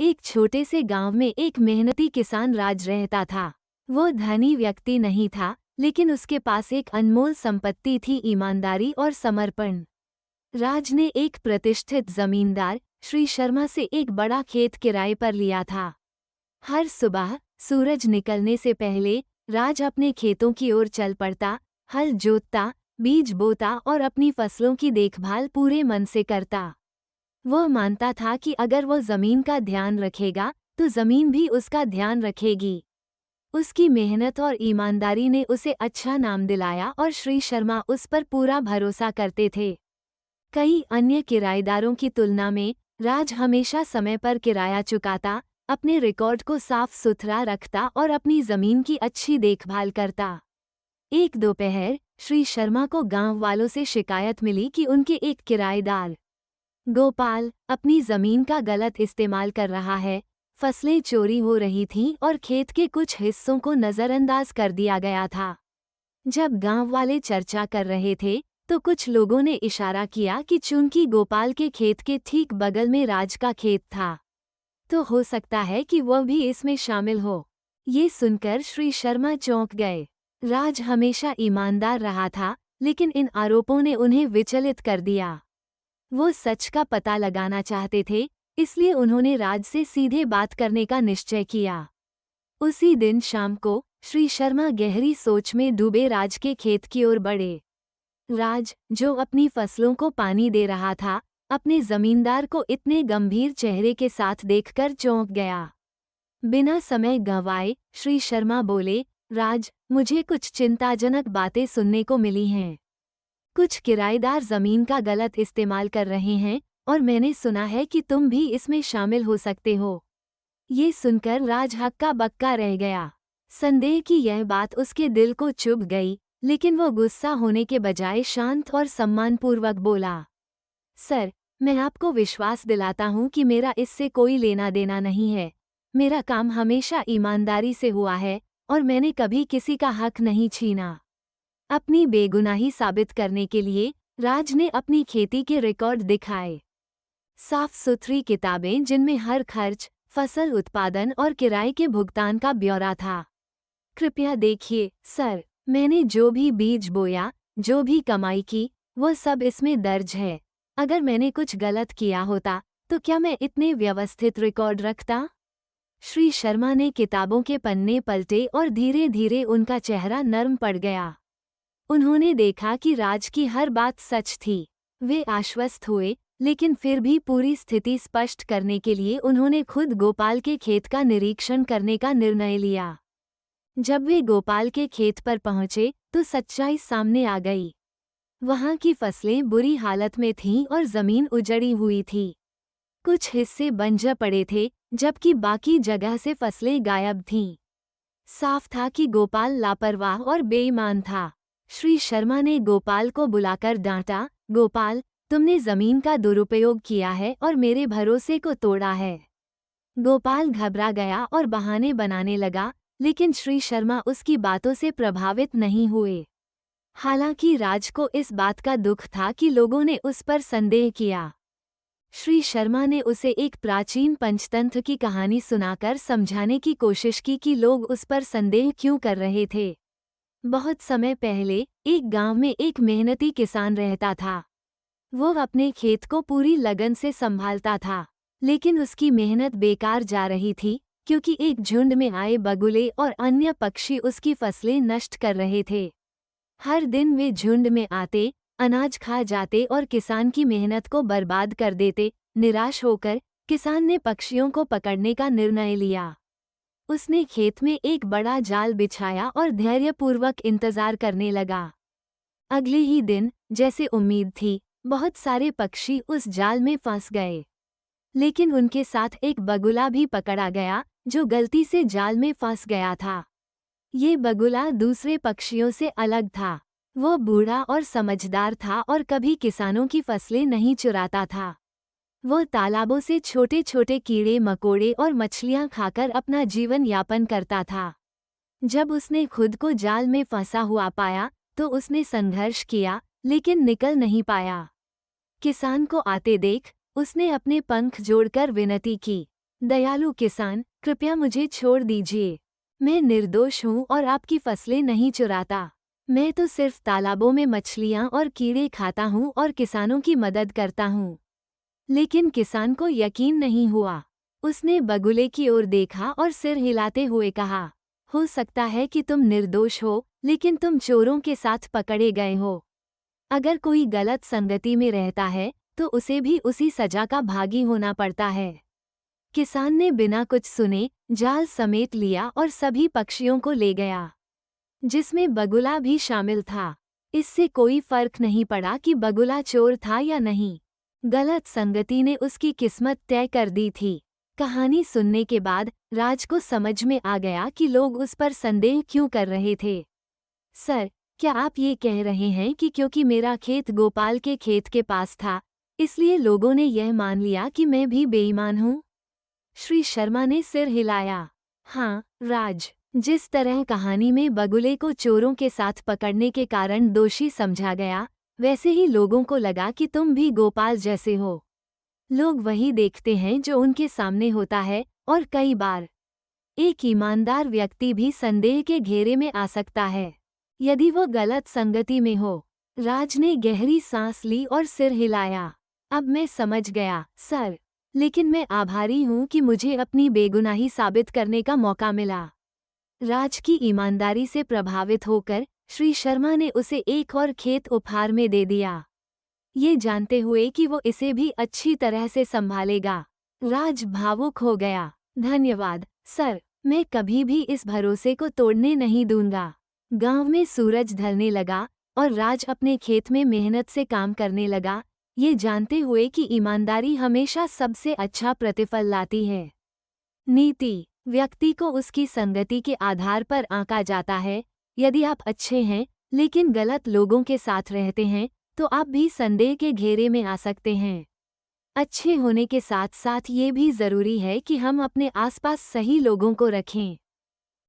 एक छोटे से गांव में एक मेहनती किसान राज रहता था। वो धनी व्यक्ति नहीं था, लेकिन उसके पास एक अनमोल संपत्ति थी, ईमानदारी और समर्पण। राज ने एक प्रतिष्ठित जमींदार श्री शर्मा से एक बड़ा खेत किराए पर लिया था। हर सुबह सूरज निकलने से पहले राज अपने खेतों की ओर चल पड़ता, हल जोतता, बीज बोता और अपनी फसलों की देखभाल पूरे मन से करता। वह मानता था कि अगर वो जमीन का ध्यान रखेगा तो जमीन भी उसका ध्यान रखेगी। उसकी मेहनत और ईमानदारी ने उसे अच्छा नाम दिलाया और श्री शर्मा उस पर पूरा भरोसा करते थे। कई अन्य किराएदारों की तुलना में राज हमेशा समय पर किराया चुकाता, अपने रिकॉर्ड को साफ सुथरा रखता और अपनी जमीन की अच्छी देखभाल करता। एक दोपहर श्री शर्मा को गांव वालों से शिकायत मिली कि उनके एक किराएदार गोपाल अपनी जमीन का गलत इस्तेमाल कर रहा है। फसलें चोरी हो रही थीं और खेत के कुछ हिस्सों को नज़रअंदाज कर दिया गया था। जब गांव वाले चर्चा कर रहे थे तो कुछ लोगों ने इशारा किया कि चूंकि गोपाल के खेत के ठीक बगल में राज का खेत था, तो हो सकता है कि वह भी इसमें शामिल हो। ये सुनकर श्री शर्मा चौंक गए। राज हमेशा ईमानदार रहा था, लेकिन इन आरोपों ने उन्हें विचलित कर दिया। वो सच का पता लगाना चाहते थे, इसलिए उन्होंने राज से सीधे बात करने का निश्चय किया। उसी दिन शाम को श्री शर्मा गहरी सोच में डूबे राज के खेत की ओर बढ़े। राज, जो अपनी फसलों को पानी दे रहा था, अपने जमींदार को इतने गंभीर चेहरे के साथ देखकर चौंक गया। बिना समय गंवाए श्री शर्मा बोले, राज, मुझे कुछ चिंताजनक बातें सुनने को मिली हैं। कुछ किराएदार जमीन का गलत इस्तेमाल कर रहे हैं और मैंने सुना है कि तुम भी इसमें शामिल हो सकते हो। ये सुनकर राज हक्का बक्का रह गया। संदेह की यह बात उसके दिल को चुभ गई, लेकिन वो गुस्सा होने के बजाय शांत और सम्मानपूर्वक बोला, सर, मैं आपको विश्वास दिलाता हूँ कि मेरा इससे कोई लेना देना नहीं है। मेरा काम हमेशा ईमानदारी से हुआ है और मैंने कभी किसी का हक नहीं छीना। अपनी बेगुनाही साबित करने के लिए राज ने अपनी खेती के रिकॉर्ड दिखाए। साफ सुथरी किताबें जिनमें हर खर्च, फसल उत्पादन और किराए के भुगतान का ब्यौरा था। कृपया देखिए, सर, मैंने जो भी बीज बोया, जो भी कमाई की, वो सब इसमें दर्ज है। अगर मैंने कुछ गलत किया होता तो क्या मैं इतने व्यवस्थित रिकॉर्ड रखता? श्री शर्मा ने किताबों के पन्ने पलटे और धीरे धीरे उनका चेहरा नर्म पड़ गया। उन्होंने देखा कि राज की हर बात सच थी। वे आश्वस्त हुए, लेकिन फिर भी पूरी स्थिति स्पष्ट करने के लिए उन्होंने खुद गोपाल के खेत का निरीक्षण करने का निर्णय लिया। जब वे गोपाल के खेत पर पहुंचे तो सच्चाई सामने आ गई। वहां की फसलें बुरी हालत में थीं और जमीन उजड़ी हुई थी। कुछ हिस्से बंजर पड़े थे, जबकि बाकी जगह से फसलें गायब थीं। साफ था कि गोपाल लापरवाह और बेईमान था। श्री शर्मा ने गोपाल को बुलाकर डांटा, गोपाल, तुमने जमीन का दुरुपयोग किया है और मेरे भरोसे को तोड़ा है। गोपाल घबरा गया और बहाने बनाने लगा, लेकिन श्री शर्मा उसकी बातों से प्रभावित नहीं हुए। हालांकि राज को इस बात का दुख था कि लोगों ने उस पर संदेह किया। श्री शर्मा ने उसे एक प्राचीन पंचतंत्र की कहानी सुनाकर समझाने की कोशिश की कि लोग उस पर संदेह क्यों कर रहे थे। बहुत समय पहले एक गांव में एक मेहनती किसान रहता था। वो अपने खेत को पूरी लगन से संभालता था, लेकिन उसकी मेहनत बेकार जा रही थी, क्योंकि एक झुंड में आए बगुले और अन्य पक्षी उसकी फसलें नष्ट कर रहे थे। हर दिन वे झुंड में आते, अनाज खा जाते और किसान की मेहनत को बर्बाद कर देते। निराश होकर किसान ने पक्षियों को पकड़ने का निर्णय लिया। उसने खेत में एक बड़ा जाल बिछाया और धैर्यपूर्वक इंतजार करने लगा। अगले ही दिन, जैसे उम्मीद थी, बहुत सारे पक्षी उस जाल में फंस गए। लेकिन उनके साथ एक बगुला भी पकड़ा गया, जो गलती से जाल में फंस गया था। ये बगुला दूसरे पक्षियों से अलग था। वो बूढ़ा और समझदार था और कभी किसानों की फसलें नहीं चुराता था। वो तालाबों से छोटे छोटे कीड़े मकोड़े और मछलियां खाकर अपना जीवन यापन करता था। जब उसने खुद को जाल में फंसा हुआ पाया तो उसने संघर्ष किया, लेकिन निकल नहीं पाया। किसान को आते देख उसने अपने पंख जोड़कर विनती की, दयालु किसान, कृपया मुझे छोड़ दीजिए। मैं निर्दोष हूँ और आपकी फसलें नहीं चुराता। मैं तो सिर्फ तालाबों में मछलियाँ और कीड़े खाता हूँ और किसानों की मदद करता हूँ। लेकिन किसान को यकीन नहीं हुआ। उसने बगुले की ओर देखा और सिर हिलाते हुए कहा, हो सकता है कि तुम निर्दोष हो, लेकिन तुम चोरों के साथ पकड़े गए हो। अगर कोई गलत संगति में रहता है, तो उसे भी उसी सजा का भागी होना पड़ता है। किसान ने बिना कुछ सुने जाल समेट लिया और सभी पक्षियों को ले गया, जिसमें बगुला भी शामिल था। इससे कोई फर्क नहीं पड़ा कि बगुला चोर था या नहीं। गलत संगति ने उसकी किस्मत तय कर दी थी। कहानी सुनने के बाद राज को समझ में आ गया कि लोग उस पर संदेह क्यों कर रहे थे। सर, क्या आप ये कह रहे हैं कि क्योंकि मेरा खेत गोपाल के खेत के पास था, इसलिए लोगों ने यह मान लिया कि मैं भी बेईमान हूँ? श्री शर्मा ने सिर हिलाया। हाँ, राज, जिस तरह कहानी में बगुले को चोरों के साथ पकड़ने के कारण दोषी समझा गया, वैसे ही लोगों को लगा कि तुम भी गोपाल जैसे हो। लोग वही देखते हैं जो उनके सामने होता है, और कई बार एक ईमानदार व्यक्ति भी संदेह के घेरे में आ सकता है, यदि वो गलत संगति में हो। राज ने गहरी सांस ली और सिर हिलाया। अब मैं समझ गया, सर। लेकिन मैं आभारी हूँ कि मुझे अपनी बेगुनाही साबित करने का मौका मिला। राज की ईमानदारी से प्रभावित होकर श्री शर्मा ने उसे एक और खेत उपहार में दे दिया, ये जानते हुए कि वो इसे भी अच्छी तरह से संभालेगा। राज भावुक हो गया। धन्यवाद, सर। मैं कभी भी इस भरोसे को तोड़ने नहीं दूंगा। गांव में सूरज ढलने लगा और राज अपने खेत में मेहनत से काम करने लगा, ये जानते हुए कि ईमानदारी हमेशा सबसे अच्छा प्रतिफल लाती है। नीति: व्यक्ति को उसकी संगति के आधार पर आंका जाता है। यदि आप अच्छे हैं लेकिन गलत लोगों के साथ रहते हैं, तो आप भी संदेह के घेरे में आ सकते हैं। अच्छे होने के साथ साथ ये भी जरूरी है कि हम अपने आसपास सही लोगों को रखें।